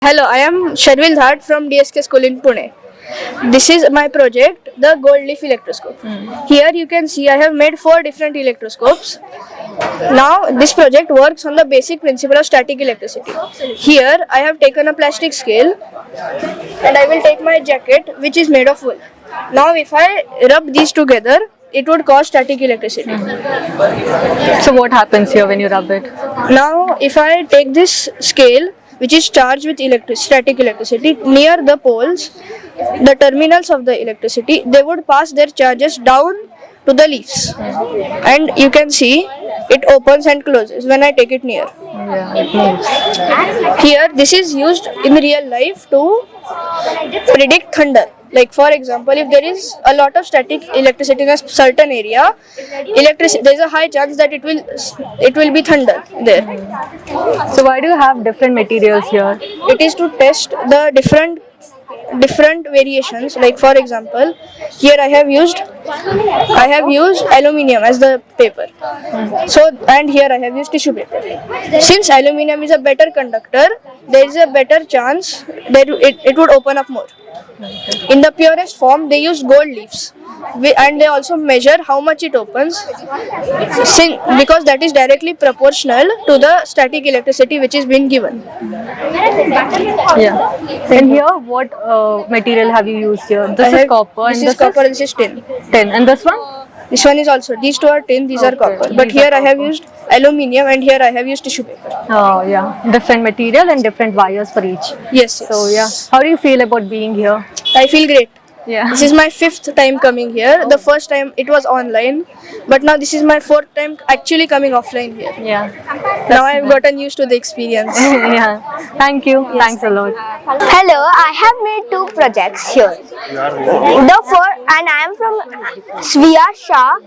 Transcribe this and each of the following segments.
Hello, I am Sharvil Dhat from DSK School in Pune. This is my project, the gold leaf electroscope. Here you can see I have made 4 different electroscopes. Now this project works on the basic principle of static electricity. Here I have taken a plastic scale and I will take my jacket which is made of wool. Now if I rub these together, it would cause static electricity. So what happens here when you rub it? Now if I take this scale which is charged with static electricity near the poles, the terminals of the electricity, they would pass their charges down to the leaves, and you can see it opens and closes when I take it near. Yeah, it moves. Here this is used in real life to predict thunder. Like for example, if there is a lot of static electricity in a certain area, there is a high chance that it will be thunder there. So why do you have different materials here? It is to test the different variations. Like for example, here I have used aluminium as the paper. So and here I have used tissue paper. Since aluminium is a better conductor, there is a better chance that it would open up more. In the purest form, they use gold leaves, and they also measure how much it opens, because that is directly proportional to the static electricity which is being given. Yeah. And here, what material have you used here? This is copper. This is copper. This is tin. Tin. And this one? This one is also. These two are tin. These are copper. But here I have used aluminium, and here I have used tissue paper. Oh yeah. Different material and different wires for each. Yes. So yeah. How do you feel about being here? I feel great. Yeah. This is my 5th time coming here. The first time it was online, but now this is my 4th time actually coming offline here. Yeah. Now I have gotten used to the experience. Yeah. Thank you. Yes. Thanks a lot. Hello, I have made 2 projects here. And I am from Sviya Shah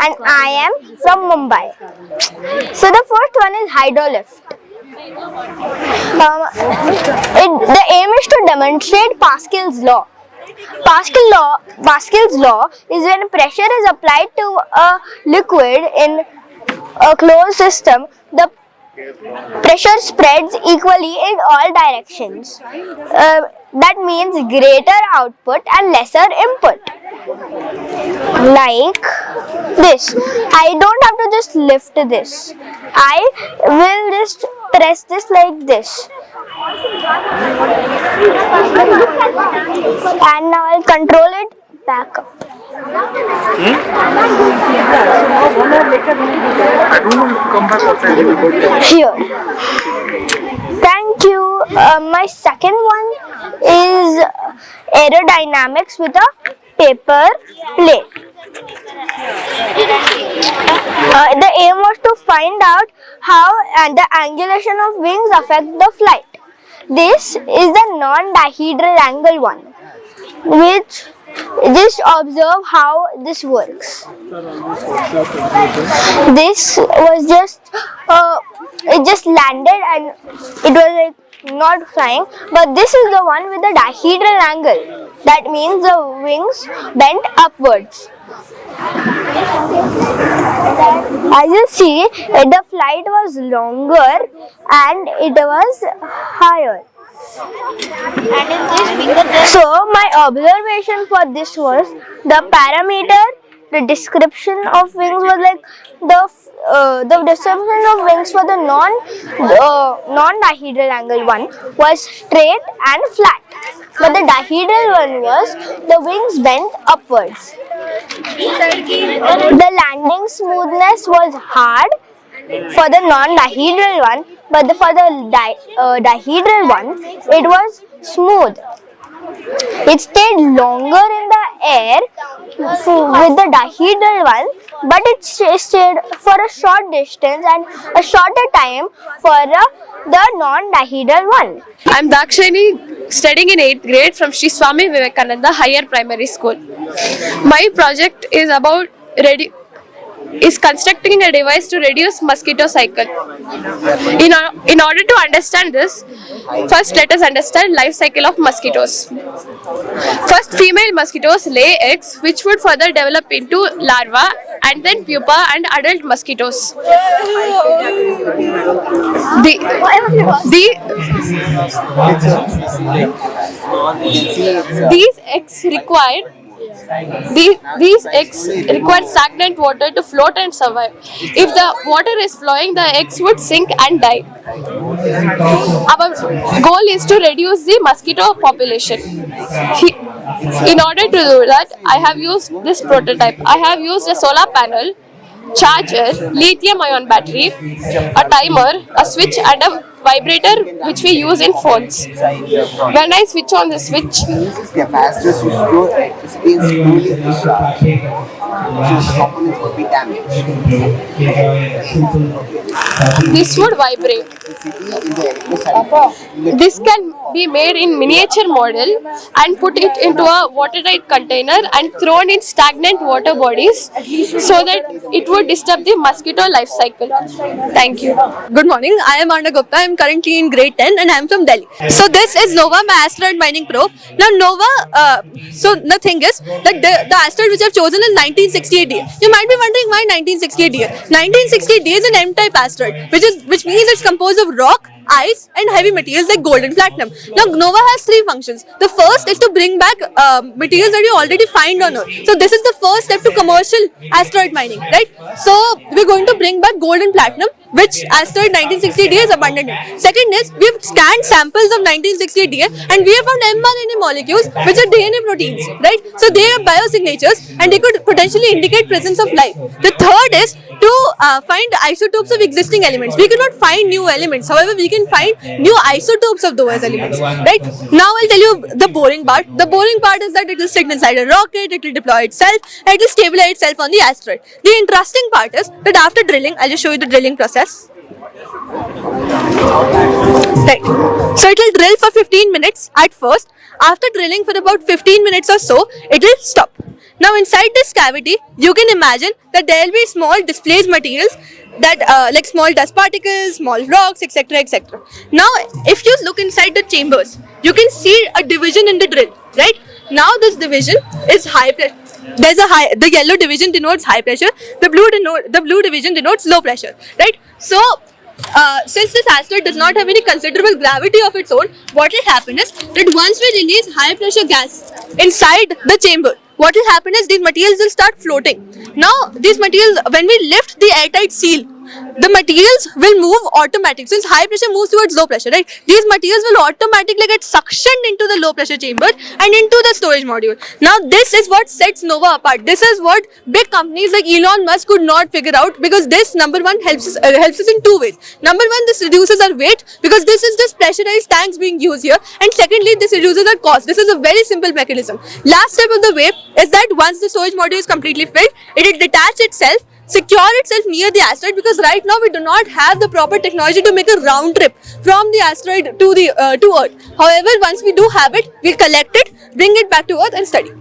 and I am from Mumbai. So the first one is hydrolift. The aim is to demonstrate Pascal's law. Pascal's law is when pressure is applied to a liquid in a closed system, the pressure spreads equally in all directions. That means greater output and lesser input. Like this. I don't have to just lift this. I will just press this like this. And now I'll control it back up. Here. Thank you. My second one is aerodynamics with a paper plate. The aim was to find out how the angulation of wings affect the flight. This is the non-dihedral angle one, which just observe how this works. This was just it just landed and it was like not flying, but this is the one with the dihedral angle. That means the wings bent upwards. As you see, the flight was longer and it was higher. So my observation for this was the parameter, the description of wings was like the description of wings for the non-dihedral angle one was straight and flat, but the dihedral one was the wings bent upwards. The landing smoothness was hard for the non-dihedral one, but for the dihedral one, it was smooth. It stayed longer in the air with the dihedral one, but it stayed for a short distance and a shorter time for the non-dihedral one. I'm Dakshani, studying in 8th grade from Sri Swami Vivekananda Higher Primary School. My project is about is constructing a device to reduce mosquito cycle. In order to understand this, first let us understand life cycle of mosquitoes. First, female mosquitoes lay eggs which would further develop into larvae and then pupa and adult mosquitoes. These eggs require stagnant water to float and survive. If the water is flowing, the eggs would sink and die. Our goal is to reduce the mosquito population. In order to do that, I have used this prototype. I have used a solar panel, charger, lithium-ion battery, a timer, a switch and a vibrator which we use in phones. When I switch on the switch, Uses capacitors to store electricity and slowly discharge. So the components would be damaged. this would vibrate. Electricity in the electrocycle. This can be made in miniature model and put it into a watertight container and thrown in stagnant water bodies so that it would disturb the mosquito life cycle. Thank you. Good morning, I am Anna Gupta. I am currently in grade 10 and I am from Delhi. So this is NOVA, my asteroid mining probe. Now NOVA, so the thing is that the asteroid which I have chosen is 1968D. You might be wondering why 1968D. 1968D is an M-type asteroid, which means it's composed of rock, ice and heavy materials like gold and platinum. Now NOVA has three functions. The first is to bring back materials that you already find on Earth. So this is the first step to commercial asteroid mining, right? So we're going to bring back gold and platinum, which asteroid 1968D is abundant in. Second is we've scanned samples of 1968D and we have found mRNA molecules which are DNA proteins, right? So they are biosignatures and they could potentially indicate presence of life. The third is to find isotopes of existing elements. We cannot find new elements, however we can find new isotopes of those elements, right? Now I'll tell you the boring part. The boring part is that it will sit inside a rocket, it will deploy itself, and it will stabilize itself on the asteroid. The interesting part is that after drilling, I'll just show you the drilling process. Right. So it will drill for 15 minutes at first. After drilling for about 15 minutes or so, it will stop. Now inside this cavity, you can imagine that there will be small displaced materials that like small dust particles, small rocks, etc., etc. Now if you look inside the chambers, you can see a division in the drill, right? Now this division is high pressure. The yellow division denotes high pressure, the blue division denotes low pressure, right? So since this asteroid does not have any considerable gravity of its own, what will happen is that once we release high pressure gas inside the chamber, what will happen is these materials will start floating. Now these materials, when we lift the airtight seal, the materials will move automatically. Since high pressure moves towards low pressure, right? These materials will automatically get suctioned into the low pressure chamber and into the storage module. Now this is what sets NOVA apart. This is what big companies like Elon Musk could not figure out, because this, number one, helps us in two ways. Number one, this reduces our weight because this is just pressurized tanks being used here, and secondly, this reduces our cost. This is a very simple mechanism. Last step of the way is that once the storage module is completely filled, it will detach itself, secure itself near the asteroid, because right now we do not have the proper technology to make a round trip from the asteroid to Earth. However, once we do have it, we'll collect it, bring it back to Earth and study.